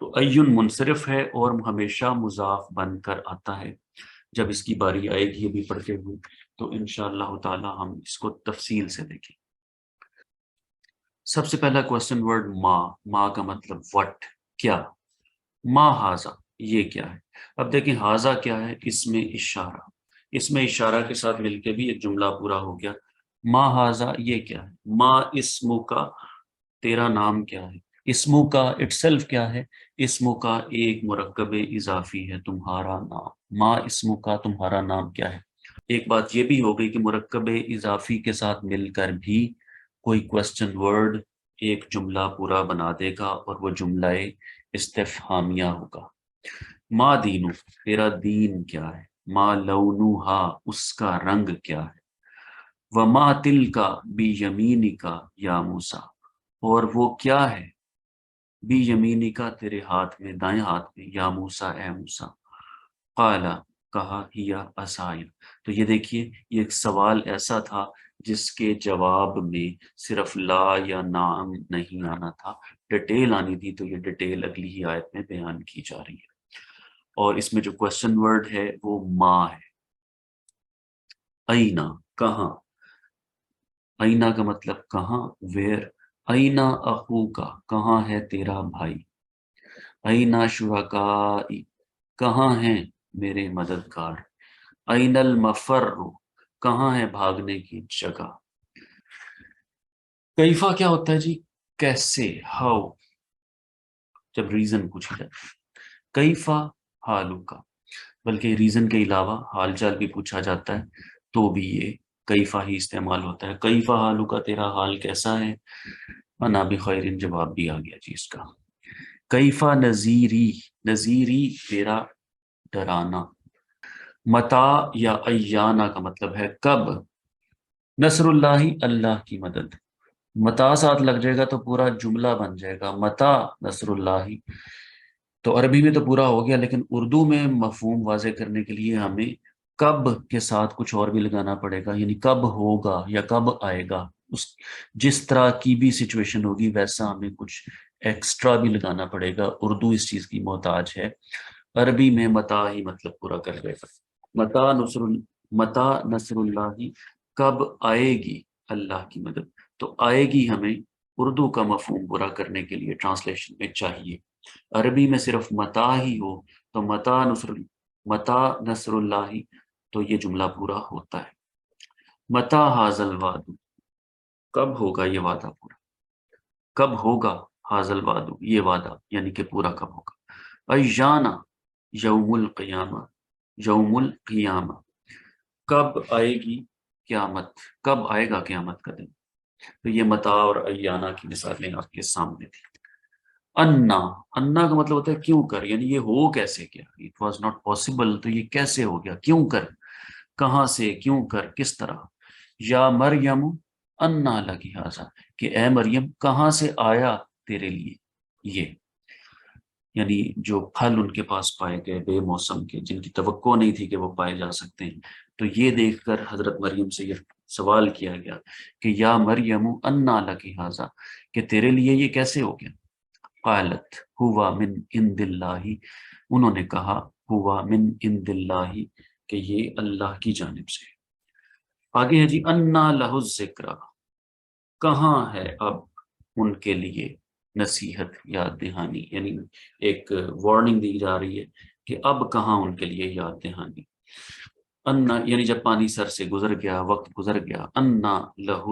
تو ایون منصرف ہے اور ہمیشہ مضاف بن کر آتا ہے. جب اس کی باری آئے گی ابھی پڑھتے ہوئے تو انشاءاللہ تعالی ہم اس کو تفصیل سے دیکھیں. سب سے پہلا کوشچن ورڈ ما کا مطلب وٹ، کیا. ما ہاذا، یہ کیا ہے. اب دیکھیں ہاذا کیا ہے، اس میں اشارہ، اس میں اشارہ کے ساتھ مل کے بھی ایک جملہ پورا ہو گیا. ما ہاذا یہ کیا ہے. ما اسمو کا، تیرا نام کیا ہے. اسمو کا اٹ سیلف کیا ہے، اسمو کا ایک مرکب اضافی ہے، تمہارا نام. ما اسمو کا تمہارا نام کیا ہے. ایک بات یہ بھی ہو گئی کہ مرکب اضافی کے ساتھ مل کر بھی کوئی کوشچن ورڈ ایک جملہ پورا بنا دے گا اور وہ جملہ استفہامیہ ہوگا. ما دینو، تیرا دین کیا ہے. ما لونوہا، اس کا رنگ کیا ہے. وما تلکا بیمینکا یا موسیٰ، اور وہ کیا ہے بیمینکا تیرے ہاتھ میں، دائیں ہاتھ میں، یا موسیٰ اے موسیٰ. قالا، کہا، ہیا عصایا. تو یہ دیکھیے یہ ایک سوال ایسا تھا جس کے جواب میں صرف لا یا نام نہیں آنا تھا، ڈیٹیل آنی تھی. تو یہ ڈیٹیل اگلی ہی آیت میں بیان کی جا رہی ہے. اور اس میں جو کوشچن ورڈ ہے وہ ما ہے. اینا، کہاں. اینا کا مطلب کہاں، ویئر. اینا اخو کا، کہاں ہے تیرا بھائی. اینا شرکائی، کہاں ہیں میرے مددگار. این المفر، کہاں ہے بھاگنے کی جگہ. کیفا کیا ہوتا ہے جی، کیسے، ہاؤ، جب ریزن پوچھا جاتا ہے. کیفا حالو کا، بلکہ ریزن کے علاوہ حال چال بھی پوچھا جاتا ہے تو بھی یہ کیفا ہی استعمال ہوتا ہے. کیفا حالو کا، تیرا حال کیسا ہے. انا بخیر، جواب بھی آ گیا جی اس کا. کیفا نذیری، نذیری تیرا ڈرانا. متا یا ایانا کا مطلب ہے کب. نصر اللہ، اللہ کی مدد. متا ساتھ لگ جائے گا تو پورا جملہ بن جائے گا، متا نصر اللہ. تو عربی میں تو پورا ہو گیا، لیکن اردو میں مفہوم واضح کرنے کے لیے ہمیں کب کے ساتھ کچھ اور بھی لگانا پڑے گا. یعنی کب ہوگا یا کب آئے گا، اس جس طرح کی بھی سچویشن ہوگی ویسا ہمیں کچھ ایکسٹرا بھی لگانا پڑے گا. اردو اس چیز کی محتاج ہے، عربی میں متا ہی مطلب پورا کر دے گا. متا نصر اللہ، کب آئے گی اللہ کی مدد. تو آئے گی ہمیں اردو کا مفہوم پورا کرنے کے لیے ٹرانسلیشن میں چاہیے. عربی میں صرف متا ہی ہو تو متا نصر اللہ، تو یہ جملہ پورا ہوتا ہے. متا حاضل وعد، کب ہوگا یہ وعدہ پورا. کب ہوگا حاضل وعد، یہ وعدہ یعنی کہ پورا کب ہوگا. ایانا یوم القیامہ، یوم القیامہ، کب آئے گی قیامت، کب آئے گا قیامت کا دن. تو یہ متا اور ایانا کی مثالیں آپ کے سامنے تھی. انا کا مطلب ہوتا ہے کیوں کر، یعنی یہ ہو کیسے گیا. اٹ واز ناٹ پاسبل، تو یہ کیسے ہو گیا، کیوں کر، کہاں سے، کیوں کر، کس طرح. یا مریم انا لکی ھذا، کہ اے مریم کہاں سے آیا تیرے لیے یہ. یعنی جو پھل ان کے پاس پائے گئے بے موسم کے، جن کی توقع نہیں تھی کہ وہ پائے جا سکتے ہیں، تو یہ دیکھ کر حضرت مریم سے یہ سوال کیا گیا کہ یا مریم انا لکی ھذا، کہ تیرے لیے یہ کیسے ہو گیا. قالت ہوا من عند اللہ، انہوں نے کہا ہوا من عند اللہ، کہ یہ اللہ کی جانب سے. آگے ہے جی انا لہ الذکر، کہاں ہے اب ان کے لیے نصیحت یاد دہانی. یعنی ایک وارننگ دی جا رہی ہے کہ اب کہاں ان کے لیے یاد دہانی. انا یعنی جب پانی سر سے گزر گیا، وقت گزر گیا. انا لہ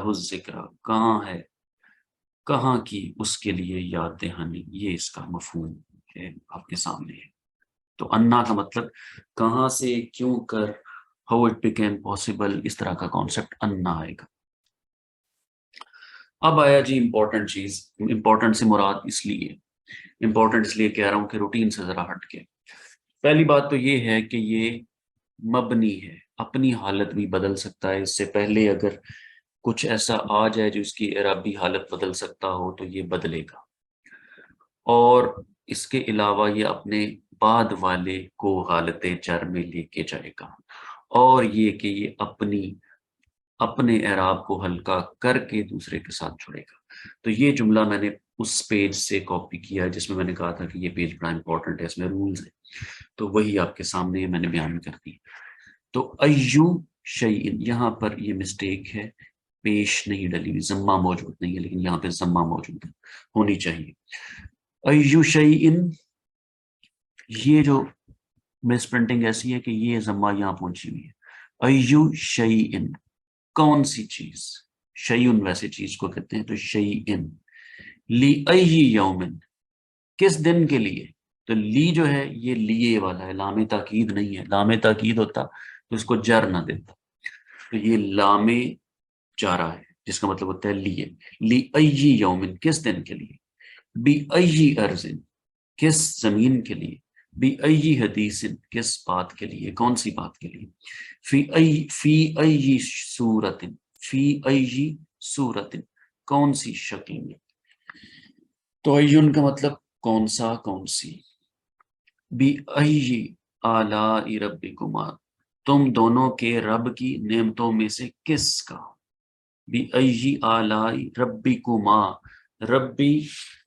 الذکر، کہاں ہے، کہاں کی اس کے لیے یاد دہانی. یہ اس کا مفہوم ہے آپ کے سامنے ہے. تو انا کا مطلب کہاں سے، کیوں کر، how it became possible، اس طرح کا کانسیپٹ انا آئے گا. اب آیا جی امپورٹنٹ چیز. امپورٹنٹ سے مراد اس لیے امپورٹنٹ اس لیے کہہ رہا ہوں کہ روٹین سے ذرا ہٹ کے. پہلی بات تو یہ ہے کہ یہ مبنی ہے، اپنی حالت بھی بدل سکتا ہے. اس سے پہلے اگر کچھ ایسا آ جائے جو اس کی اعرابی حالت بدل سکتا ہو تو یہ بدلے گا. اور اس کے علاوہ یہ اپنے بعد والے کو حالت جر میں لے کے جائے گا. اور یہ کہ یہ اپنی اپنے اعراب کو ہلکا کر کے دوسرے کے ساتھ جڑے گا. تو یہ جملہ میں نے اس پیج سے کاپی کیا جس میں نے کہا تھا کہ یہ پیج بڑا امپورٹنٹ ہے، اس میں رولز ہیں، تو وہی آپ کے سامنے میں نے بیان کر دی. تو ایو شیئن، یہاں پر یہ مسٹیک ہے، پیش نہیں ڈلی ہوئی، ضمہ موجود نہیں ہے، لیکن یہاں پہ ضمہ موجود ہے، ہونی چاہیے. ایو شیئن، یہ جو مس پرنٹنگ ایسی ہے کہ یہ ضمہ یہاں پہنچی ہوئی ہے. ایو شیئن، کون سی چیز، شیئن ویسے چیز کو کہتے ہیں، تو شیئن. لی ای یومن، کس دن کے لیے. تو لی جو ہے یہ لیے والا ہے، لام تاکید نہیں ہے، لام تاکید ہوتا تو اس کو جر نہ دیتا، تو یہ لام جارا ہے جس کا مطلب ہوتا ہے لیے. لی ای یومن، کس دن کے لیے. بی ای ارزن، کس زمین کے لیے. بی ای حدیث، کس بات کے لیے، کون سی بات کے لیے. فی ای صورت، فی ای صورت، کون سی شکل میں. تو ایون کا مطلب کون سا، کون سی. بی ای آلاء ربکما، تم دونوں کے رب کی نعمتوں میں سے کس کا. بی ای آلاء ربکما، ربی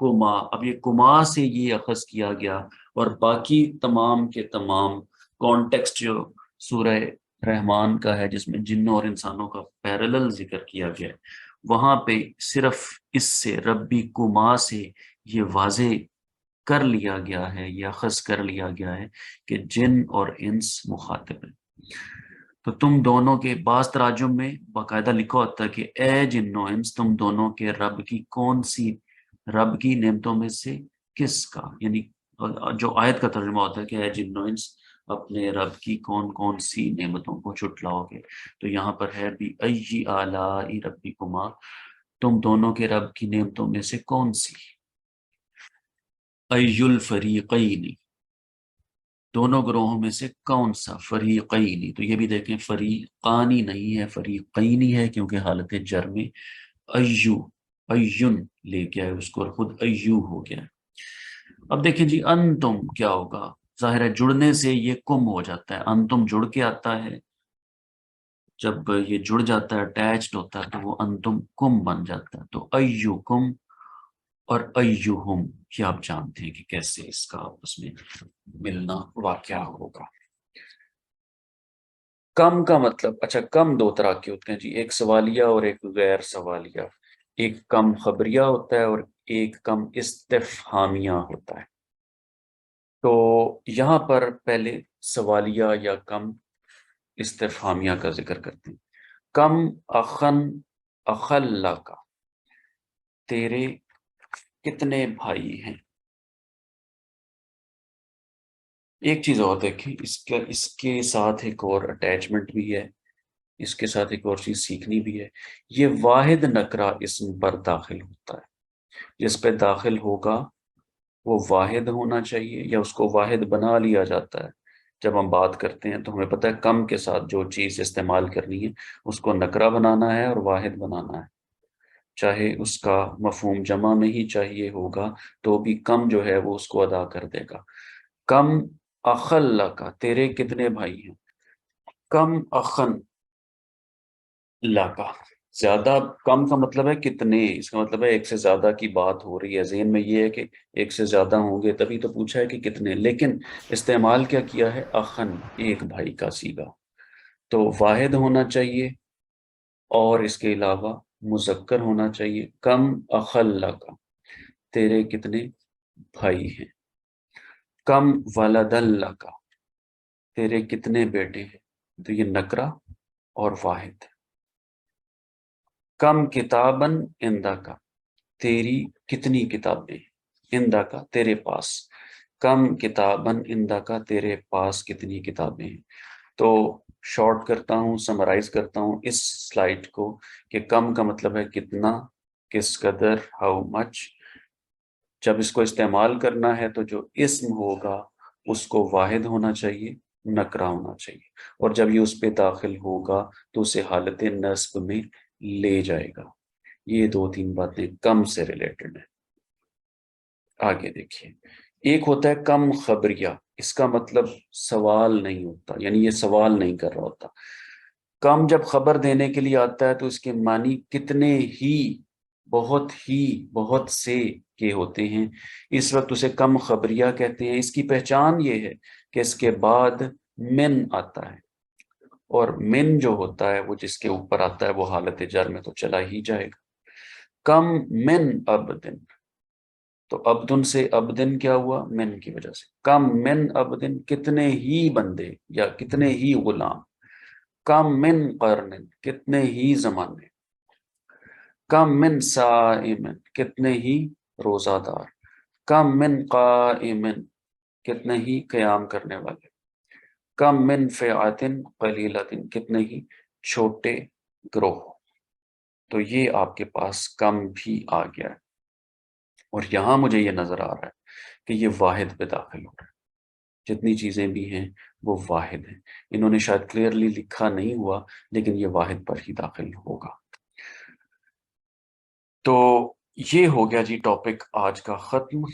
کما، اب یہ کما سے یہ اخذ کیا گیا، اور باقی تمام کے تمام کانٹیکسٹ جو سورہ رحمان کا ہے جس میں جنوں اور انسانوں کا پیرلل ذکر کیا گیا ہے، وہاں پہ صرف اس سے ربی کما سے یہ واضح کر لیا گیا ہے یا اخذ کر لیا گیا ہے کہ جن اور انس مخاطب ہیں. تو تم دونوں کے بعض تراجم میں باقاعدہ لکھا ہوتا ہے کہ اے جن و انس، تم دونوں کے رب کی کون سی، رب کی نعمتوں میں سے کس کا، یعنی جو آیت کا ترجمہ ہوتا ہے کہ اے جن و انس اپنے رب کی کون کون سی نعمتوں کو جھٹلاؤ گے. تو یہاں پر ہے بی ای آلاء ربکما، تم دونوں کے رب کی نعمتوں میں سے کون سی. ای الفریقین، دونوں گروہوں میں سے کون سا. فریقینی، تو یہ بھی دیکھیں فریقانی نہیں ہے، فریقینی ہے، کیونکہ حالت جر میں ایو، ایون لے کے آئے اس کو اور خود ایو ہو گیا. اب دیکھیں جی انتم کیا ہوگا، ظاہر ہے جڑنے سے یہ کم ہو جاتا ہے، انتم جڑ کے آتا ہے، جب یہ جڑ جاتا ہے اٹیچڈ ہوتا ہے تو وہ انتم کم بن جاتا ہے. تو ایو کم اور ایوہم، یہ آپ جانتے ہیں کہ کیسے اس کا آپس میں ملنا واقعہ ہوگا. کم کا مطلب، اچھا کم دو طرح کے ہوتے ہیں جی، ایک سوالیہ اور ایک غیر سوالیہ. ایک کم خبریہ ہوتا ہے اور ایک کم استفہامیہ ہوتا ہے. تو یہاں پر پہلے سوالیہ یا کم استفہامیہ کا ذکر کرتے ہیں. کم اخن اخلا کا، تیرے کتنے بھائی ہیں. ایک چیز اور دیکھیں، اس کے ساتھ ایک اور اٹیچمنٹ بھی ہے، اس کے ساتھ ایک اور چیز سیکھنی بھی ہے. یہ واحد نکرہ اسم پر داخل ہوتا ہے، جس پہ داخل ہوگا وہ واحد ہونا چاہیے یا اس کو واحد بنا لیا جاتا ہے. جب ہم بات کرتے ہیں تو ہمیں پتہ ہے کم کے ساتھ جو چیز استعمال کرنی ہے اس کو نکرہ بنانا ہے اور واحد بنانا ہے، چاہے اس کا مفہوم جمع میں ہی چاہیے ہوگا تو بھی کم جو ہے وہ اس کو ادا کر دے گا. کم اخل کا، تیرے کتنے بھائی ہیں. کم اخن کا، زیادہ، کم کا مطلب ہے کتنے، اس کا مطلب ہے ایک سے زیادہ کی بات ہو رہی ہے. ذہن میں یہ ہے کہ ایک سے زیادہ ہوں گے تبھی تو پوچھا ہے کہ کتنے، لیکن استعمال کیا کیا ہے، اخن، ایک بھائی کا صیغہ. تو واحد ہونا چاہیے اور اس کے علاوہ مذکر ہونا چاہیے. کم اخل کا، تیرے کتنے بھائی ہیں. کم ولد کا، تیرے کتنے بیٹے ہیں. تو یہ نکرہ اور واحد. کم کتابن اندہ کا، تیری کتنی کتابیں. اندہ کا، تیرے پاس. کم کتابن اندہ کا، تیرے پاس کتنی کتابیں ہیں. تو شارٹ کرتا ہوں، سمرائز کرتا ہوں اس سلائیڈ کو کہ کم کا مطلب ہے کتنا، کس قدر، ہاؤ مچ. جب اس کو استعمال کرنا ہے تو جو اسم ہوگا اس کو واحد ہونا چاہیے، نکرہ ہونا چاہیے، اور جب یہ اس پہ داخل ہوگا تو اسے حالت نصب میں لے جائے گا. یہ دو تین باتیں کم سے ریلیٹڈ ہیں. آگے دیکھیے، ایک ہوتا ہے کم خبریہ، اس کا مطلب سوال نہیں ہوتا، یعنی یہ سوال نہیں کر رہا ہوتا. کم جب خبر دینے کے لیے آتا ہے تو اس کے معنی کتنے ہی، بہت سے کے ہوتے ہیں، اس وقت اسے کم خبریہ کہتے ہیں۔ اس کی پہچان یہ ہے کہ اس کے بعد من آتا ہے، اور من جو ہوتا ہے وہ جس کے اوپر آتا ہے وہ حالت جر میں تو چلا ہی جائے گا۔ کم من عبدن، تو عبدن سے عبدن کیا ہوا؟ من کی وجہ سے۔ کم من عبدن، کتنے ہی بندے یا کتنے ہی غلام۔ کم من قرن، کتنے ہی زمانے۔ کم من صائم، کتنے ہی روزہ دار۔ کم من قائم، کتنے ہی قیام کرنے والے۔ کم من فئات قلیلۃ، کتنے ہی چھوٹے گروہ۔ تو یہ آپ کے پاس کم بھی آ گیا ہے، اور یہاں مجھے یہ نظر آ رہا ہے کہ یہ واحد پہ داخل ہو رہا ہے۔ جتنی چیزیں بھی ہیں وہ واحد ہیں، انہوں نے شاید کلیئرلی لکھا نہیں ہوا لیکن یہ واحد پر ہی داخل ہوگا۔ تو یہ ہو گیا جی ٹاپک آج کا ختم۔